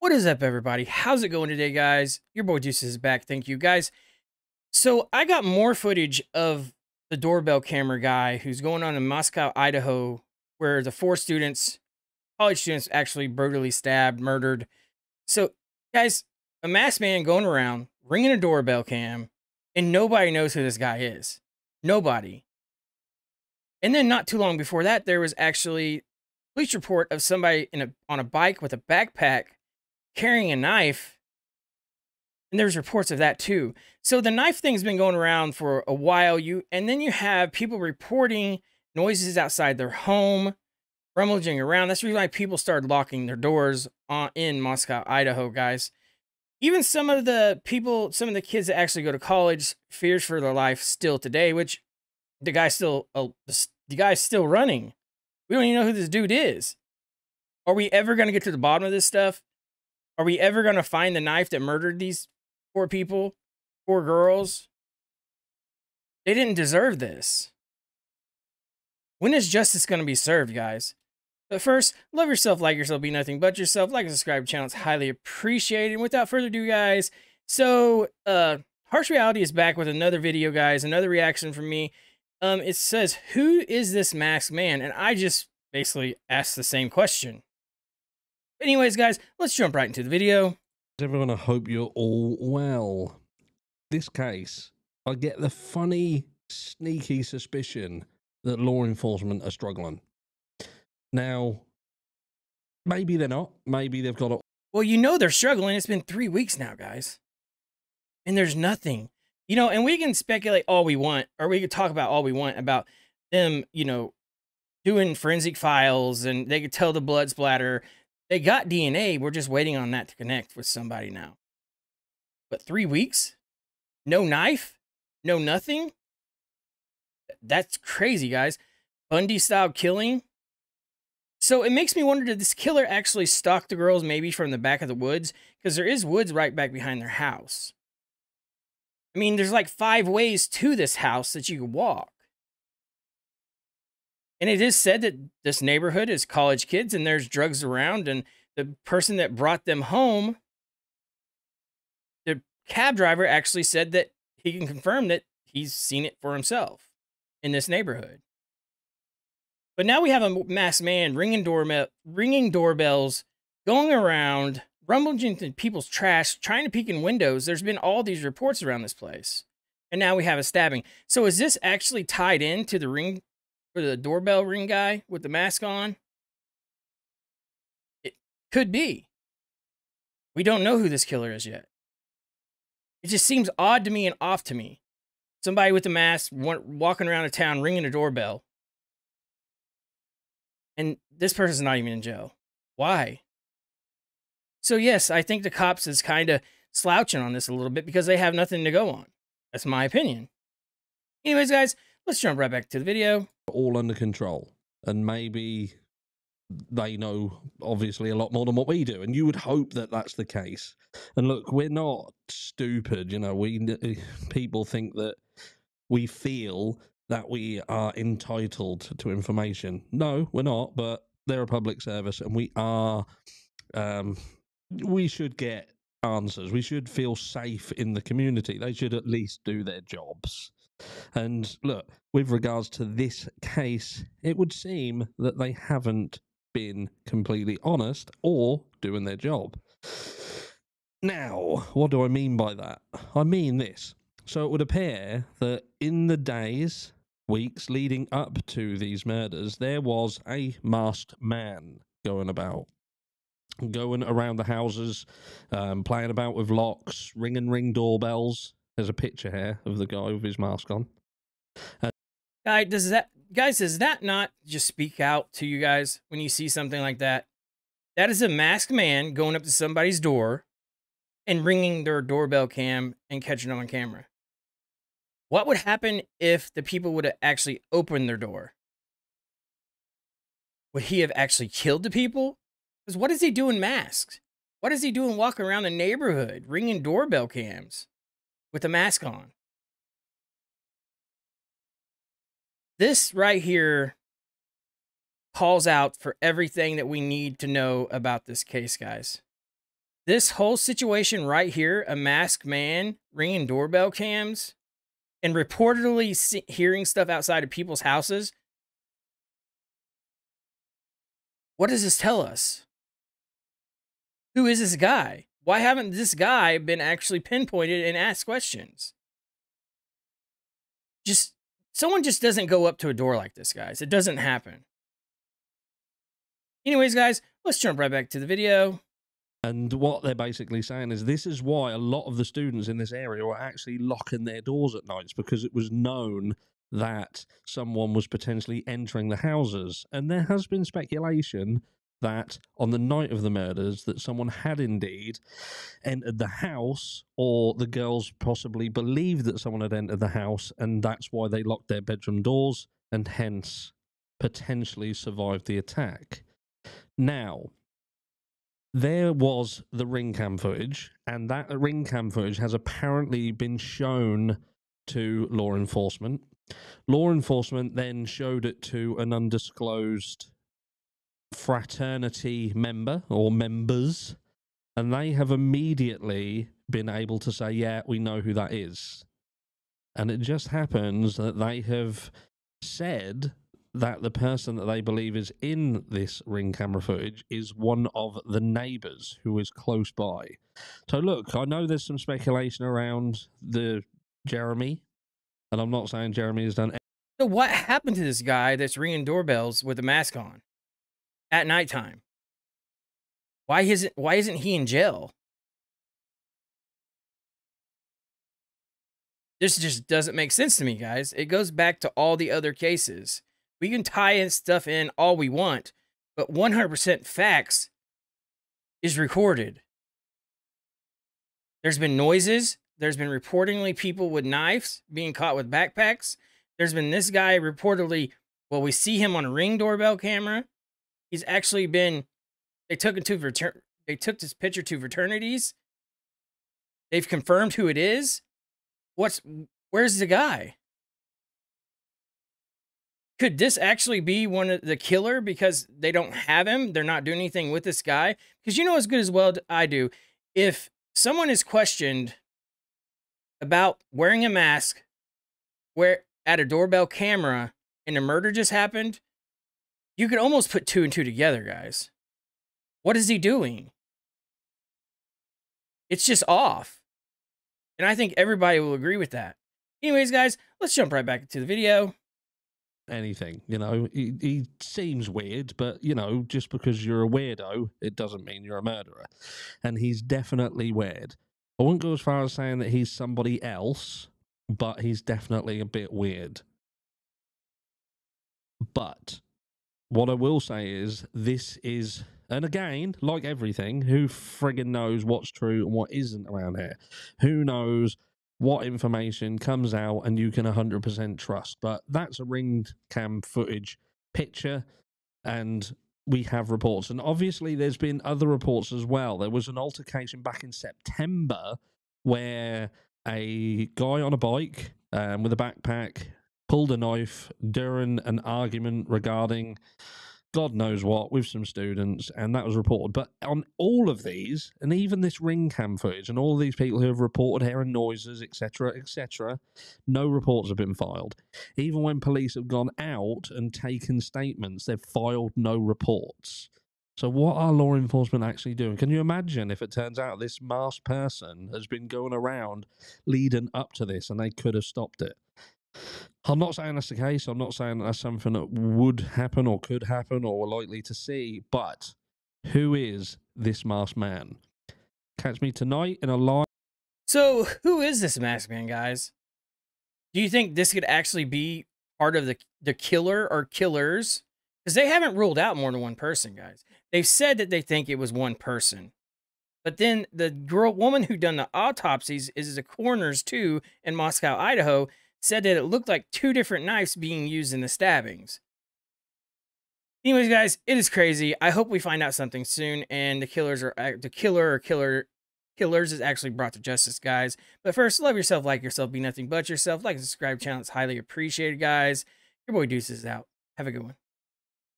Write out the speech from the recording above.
What is up, everybody? How's it going today, guys? Your boy Juice is back. Thank you, guys. So I got more footage of the doorbell camera guy who's going on in Moscow, Idaho, where the four students, college students, actually brutally stabbed, murdered. So, guys, a masked man going around ringing a doorbell cam, and nobody knows who this guy is. Nobody. And then not too long before that, there was actually a police report of somebody on a bike with a backpack carrying a knife, and there's reports of that too. So the knife thing's been going around for a while. And then you have people reporting noises outside their home, rummaging around. That's the reason why people started locking their doors in Moscow, Idaho, guys. Even some of the kids that actually go to college, fears for their life still today. Which the guy's still running. We don't even know who this dude is. Are we ever going to get to the bottom of this stuff? Are we ever going to find the knife that murdered these poor people, poor girls? They didn't deserve this. When is justice going to be served, guys? But first, love yourself, like yourself, be nothing but yourself. Like and subscribe to the channel. It's highly appreciated. And without further ado, guys, so Harsh Reality is back with another video, guys. Another reaction from me. It says, who is this masked man? And I just basically asked the same question. Anyways, guys, let's jump right into the video. Everyone, I hope you're all well. This case, I get the funny, sneaky suspicion that law enforcement are struggling. Now, maybe they're not. Maybe they've got it. Well, you know they're struggling. It's been 3 weeks now, guys. And there's nothing. You know, and we can speculate all we want, or we could talk about all we want about them, you know, doing forensic files, and they could tell the blood splatter. They got DNA. We're just waiting on that to connect with somebody now. But 3 weeks? No knife? No nothing? That's crazy, guys. Bundy-style killing? So it makes me wonder, did this killer actually stalk the girls maybe from the back of the woods? Because there is woods right back behind their house. I mean, there's like 5 ways to this house that you can walk. And it is said that this neighborhood is college kids and there's drugs around. And the person that brought them home, the cab driver, actually said that he can confirm that he's seen it for himself in this neighborhood. But now we have a masked man ringing doorbells, going around, rummaging through people's trash, trying to peek in windows. There's been all these reports around this place. And now we have a stabbing. So is this actually tied into the doorbell ring guy with the mask on? It could be. We don't know who this killer is yet. It just seems odd to me and off to me. Somebody with a mask walking around a town ringing a doorbell. And this person's not even in jail. Why? So yes, I think the cops is kind of slouching on this a little bit because they have nothing to go on. That's my opinion. Anyways, guys, let's jump right back to the video. All under control, and maybe they know obviously a lot more than what we do, and you would hope that that's the case. And look, we're not stupid, you know. People think that we feel that we are entitled to information. No, we're not, but they're a public service, and we should get answers. We should feel safe in the community. They should at least do their jobs. And look, with regards to this case, it would seem that they haven't been completely honest or doing their job. Now, what do I mean by that? I mean this. So it would appear that in the days, weeks leading up to these murders, there was a masked man going around the houses, playing about with locks, ring doorbells. There's a picture here of the guy with his mask on. Does that not just speak out to you guys when you see something like that? That is a masked man going up to somebody's door and ringing their doorbell cam and catching them on camera. What would happen if the people would have actually opened their door? Would he have actually killed the people? Because what is he doing masked? What is he doing walking around the neighborhood ringing doorbell cams with a mask on? This right here calls out for everything that we need to know about this case, guys. This whole situation right here, a masked man ringing doorbell cams and reportedly hearing stuff outside of people's houses. What does this tell us? Who is this guy? Why haven't this guy been actually pinpointed and asked questions? Someone just doesn't go up to a door like this, guys. It doesn't happen. Anyways, guys, let's jump right back to the video. And what they're basically saying is this is why a lot of the students in this area were actually locking their doors at nights, because it was known that someone was potentially entering the houses. And there has been speculation that on the night of the murders that someone had indeed entered the house, or the girls possibly believed that someone had entered the house, and that's why they locked their bedroom doors and hence potentially survived the attack. Now, there was the ring cam footage, and that ring cam footage has apparently been shown to law enforcement. Law enforcement then showed it to an undisclosed fraternity member or members, and they have immediately been able to say, yeah, we know who that is. And it just happens that they have said that the person that they believe is in this ring camera footage is one of the neighbours who is close by. So look, I know there's some speculation around the Jeremy, and I'm not saying Jeremy has done. So what happened to this guy that's ringing doorbells with a mask on at nighttime? Why isn't he in jail? This just doesn't make sense to me, guys. It goes back to all the other cases. We can tie in stuff in all we want, but 100% facts is recorded. There's been noises. There's been reportedly people with knives being caught with backpacks. There's been this guy reportedly, well, we see him on a Ring doorbell camera. He's actually been, they took this picture to fraternities. They've confirmed who it is. Where's the guy? Could this actually be one of the killer because they don't have him? They're not doing anything with this guy? Because you know as good as well I do, if someone is questioned about wearing a mask at a doorbell camera and a murder just happened, you could almost put 2 and 2 together, guys. What is he doing? It's just off. And I think everybody will agree with that. Anyways, guys, let's jump right back into the video. Anything, you know, he seems weird, but you know, just because you're a weirdo, it doesn't mean you're a murderer. And he's definitely weird. I wouldn't go as far as saying that he's somebody else, but he's definitely a bit weird. But what I will say is this is, and again, like everything, who friggin' knows what's true and what isn't around here? Who knows what information comes out and you can 100% trust? But that's a ring cam footage picture, and we have reports. And obviously there's been other reports as well. There was an altercation back in September where a guy on a bike with a backpack pulled a knife during an argument regarding God knows what with some students, and that was reported. But on all of these, and even this ring cam footage, and all of these people who have reported hearing noises, etc., no reports have been filed. Even when police have gone out and taken statements, they've filed no reports. So what are law enforcement actually doing? Can you imagine if it turns out this masked person has been going around leading up to this and they could have stopped it? I'm not saying that's the case. I'm not saying that's something that would happen or could happen or we're likely to see. But who is this masked man? Catch me tonight in a live. So who is this masked man, guys? Do you think this could actually be part of the killer or killers? Because they haven't ruled out more than one person, guys. They've said that they think it was one person. But then the woman who done the autopsies is the coroners too in Moscow, Idaho, said that it looked like 2 different knives being used in the stabbings. Anyways, guys, it is crazy. I hope we find out something soon, and the killers is actually brought to justice, guys. But first, love yourself, like yourself, be nothing but yourself. Like and subscribe, channel, it's highly appreciated, guys. Your boy Deuce is out. Have a good one.